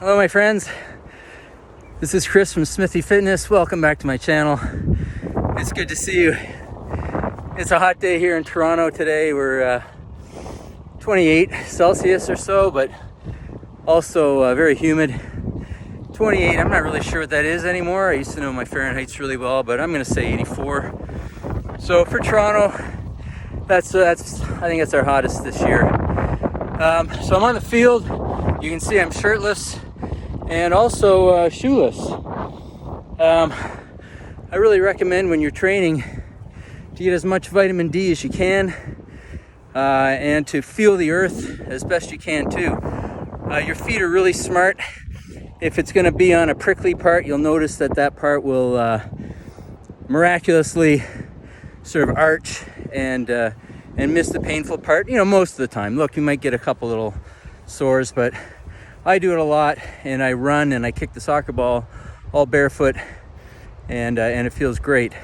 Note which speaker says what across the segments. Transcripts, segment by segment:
Speaker 1: Hello my friends, this is Chris from Smithy Fitness. Welcome back to my channel. It's good to see you. It's a hot day here in Toronto today. We're 28 Celsius or so, but also very humid. 28, I'm not really sure what that is anymore. I used to know my Fahrenheit's really well, but I'm gonna say 84. So for Toronto, that's I think that's our hottest this year. So I'm on the field. You can see I'm shirtless and also shoeless. I really recommend when you're training to get as much vitamin D as you can and to feel the earth as best you can too. Your feet are really smart. If it's going to be on a prickly part, you'll notice that part will miraculously sort of arch and miss the painful part, most of the time. Look, you might get a couple little sores, but I do it a lot, and I run and I kick the soccer ball all barefoot, and it feels great.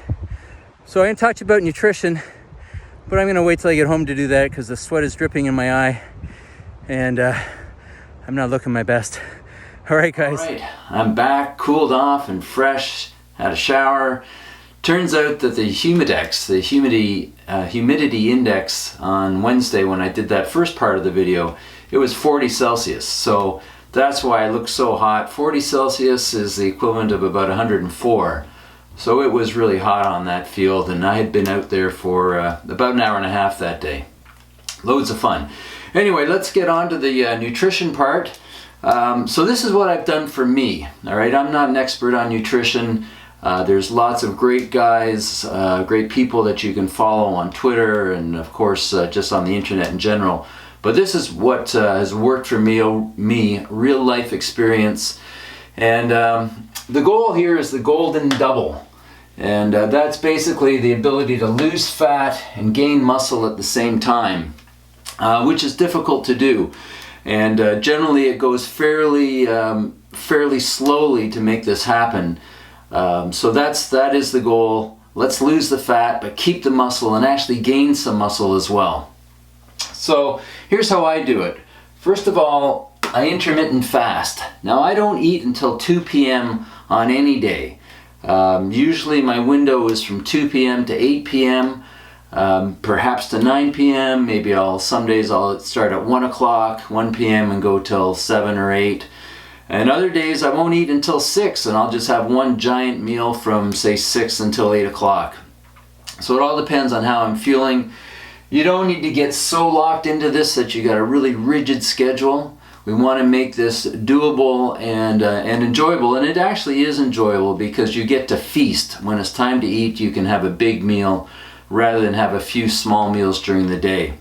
Speaker 1: So I'm going to talk to you about nutrition, but I'm going to wait till I get home to do that because the sweat is dripping in my eye, and I'm not looking my best. All right, guys.
Speaker 2: All right, I'm back, cooled off and fresh, had a shower. Turns out that the Humidex, the humidity index on Wednesday when I did that first part of the video, it was 40 Celsius. So that's why I look so hot. 40 Celsius is the equivalent of about 104. So it was really hot on that field, and I had been out there for about an hour and a half that day. Loads of fun. Anyway, let's get on to the nutrition part. So this is what I've done for me. All right, I'm not an expert on nutrition. There's lots of great guys, great people that you can follow on Twitter and of course just on the internet in general. But this is what has worked for me, real life experience. And the goal here is the golden double. And that's basically the ability to lose fat and gain muscle at the same time, which is difficult to do. And generally it goes fairly slowly to make this happen. So that is the goal. Let's lose the fat, but keep the muscle and actually gain some muscle as well. So here's how I do it. First of all, I intermittent fast. Now I don't eat until 2 p.m. on any day. Usually my window is from 2 p.m. to 8 p.m. Perhaps to 9 p.m. Maybe some days I'll start at 1 o'clock, 1 p.m. and go till 7 or 8. And other days I won't eat until 6, and I'll just have one giant meal from say 6 until 8 o'clock. So it all depends on how I'm feeling. You don't need to get so locked into this that you got a really rigid schedule. We want to make this doable and enjoyable, and it actually is enjoyable because you get to feast. When it's time to eat, you can have a big meal rather than have a few small meals during the day.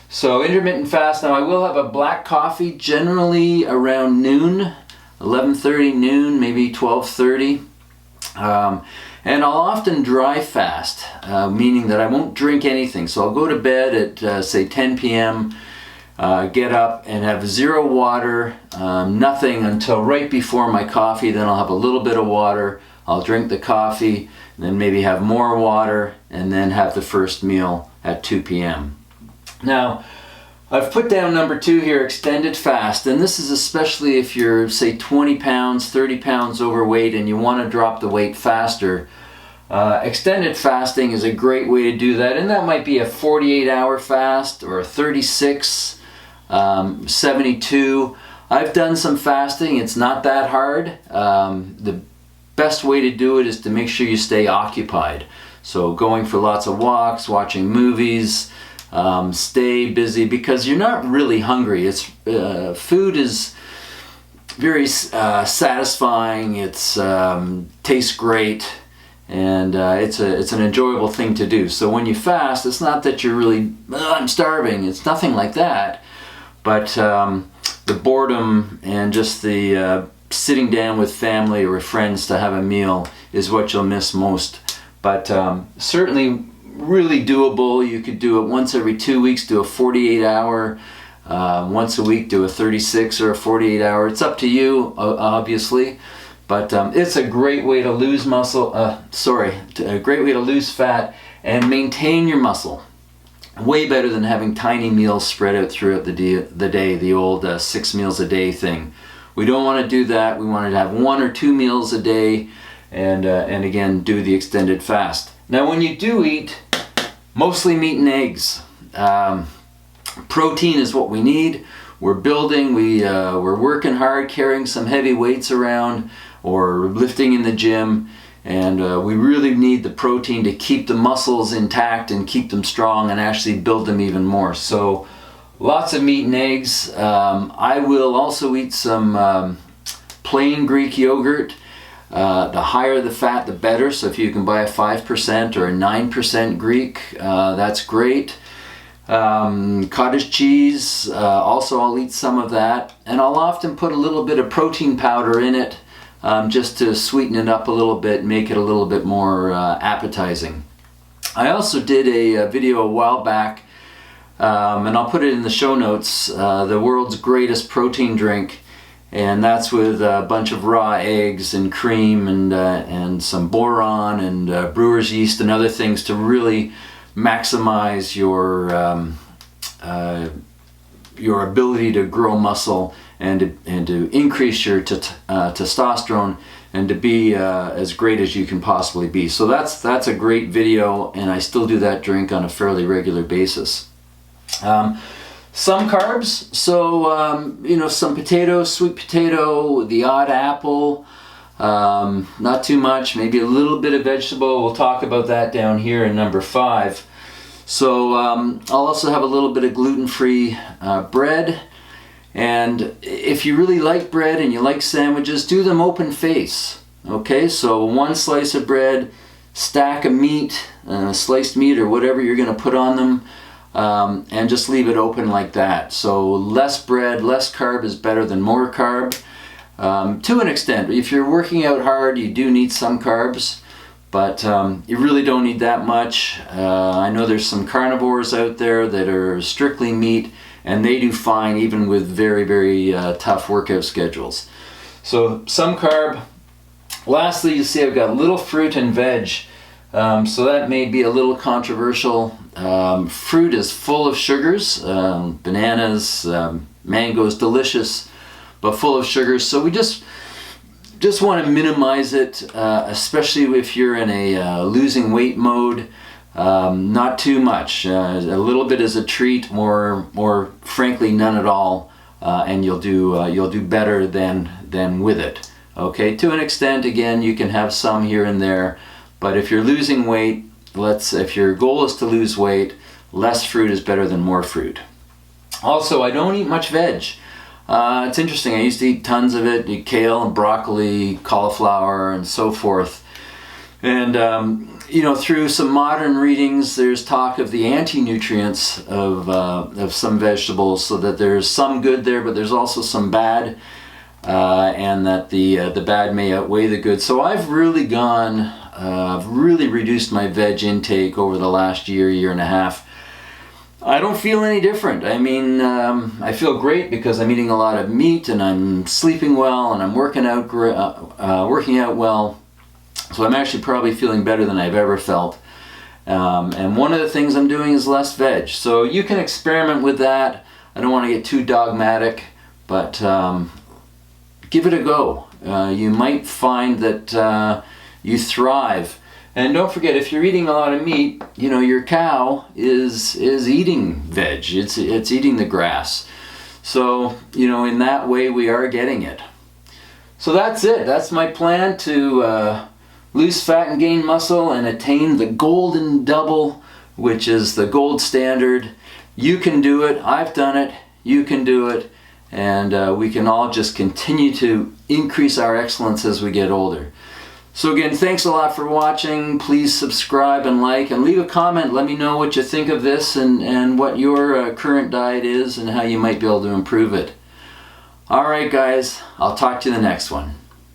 Speaker 2: So intermittent fast. Now I will have a black coffee generally around noon, 11:30 noon, maybe 12:30. And I'll often dry fast, meaning that I won't drink anything. So I'll go to bed at say 10 p.m., get up and have zero water, nothing until right before my coffee. Then I'll have a little bit of water. I'll drink the coffee, then maybe have more water, and then have the first meal at 2 p.m. Now, I've put down number 2 here, extended fast, and this is especially if you're, say, 20 pounds, 30 pounds overweight and you want to drop the weight faster. Extended fasting is a great way to do that, and that might be a 48-hour fast or a 36, 72. I've done some fasting. It's not that hard. The best way to do it is to make sure you stay occupied. So going for lots of walks, watching movies, stay busy because you're not really hungry. It's food is very satisfying. It's tastes great, and it's an enjoyable thing to do. So when you fast, it's not that you're really I'm starving. It's nothing like that. But the boredom and just the sitting down with family or friends to have a meal is what you'll miss most. But certainly really doable. You could do it once every 2 weeks, do a 48-hour, once a week do a 36 or a 48-hour. It's up to you, obviously, but it's a great way to lose a great way to lose fat and maintain your muscle. Way better than having tiny meals spread out throughout the day, the old 6 meals a day thing, We don't want to do that. We want to have 1 or 2 meals a day, and again, do the extended fast. Now when you do eat, mostly meat and eggs. Protein is what we need. We're building, we're working hard, carrying some heavy weights around or lifting in the gym, and we really need the protein to keep the muscles intact and keep them strong and actually build them even more. So lots of meat and eggs. I will also eat some plain Greek yogurt. The higher the fat, the better. So if you can buy a 5% or a 9% Greek, that's great. Cottage cheese, also I'll eat some of that. And I'll often put a little bit of protein powder in it, just to sweeten it up a little bit, make it a little bit more appetizing. I also did a video a while back, and I'll put it in the show notes, the world's greatest protein drink. And that's with a bunch of raw eggs and cream and some boron and brewer's yeast and other things to really maximize your ability to grow muscle and to increase your testosterone and to be as great as you can possibly be. So that's a great video, and I still do that drink on a fairly regular basis. Some carbs, so you know, some potatoes, sweet potato, the odd apple, not too much, maybe a little bit of vegetable. We'll talk about that down here in number 5. So I'll also have a little bit of gluten-free bread, and if you really like bread and you like sandwiches, do them open face. Okay, so 1 slice of bread, stack of meat, sliced meat or whatever you're going to put on them. And just leave it open like that. So less bread, less carb is better than more carb, to an extent. If you're working out hard, you do need some carbs, but you really don't need that much. I know there's some carnivores out there that are strictly meat, and they do fine even with very, very tough workout schedules. So some carb. Lastly, you see I've got little fruit and veg. So that may be a little controversial. Fruit is full of sugars, bananas, mangoes, delicious, but full of sugars. So we just want to minimize it, especially if you're in a losing weight mode. Not too much. A little bit as a treat, or frankly none at all, and you'll do better than with it. Okay, to an extent, again, you can have some here and there. But if you're losing weight, if your goal is to lose weight, less fruit is better than more fruit. Also, I don't eat much veg. It's interesting, I used to eat tons of it, eat kale and broccoli, cauliflower, and so forth. And, you know, through some modern readings, there's talk of the anti-nutrients of some vegetables, so that there's some good there, but there's also some bad, and that the bad may outweigh the good. So I've really reduced my veg intake over the last year and a half. I don't feel any different. I mean, I feel great because I'm eating a lot of meat and I'm sleeping well and I'm working out well. So I'm actually probably feeling better than I've ever felt. And one of the things I'm doing is less veg. So you can experiment with that. I don't want to get too dogmatic, but give it a go. You might find that you thrive. And don't forget, if you're eating a lot of meat, you know, your cow is eating veg. It's eating the grass. So, you know, in that way we are getting it. So that's it. That's my plan to lose fat and gain muscle and attain the golden double, which is the gold standard. You can do it. I've done it. You can do it. And we can all just continue to increase our excellence as we get older. So again, thanks a lot for watching. Please subscribe and like and leave a comment. Let me know what you think of this and what your current diet is and how you might be able to improve it. Alright guys, I'll talk to you in the next one.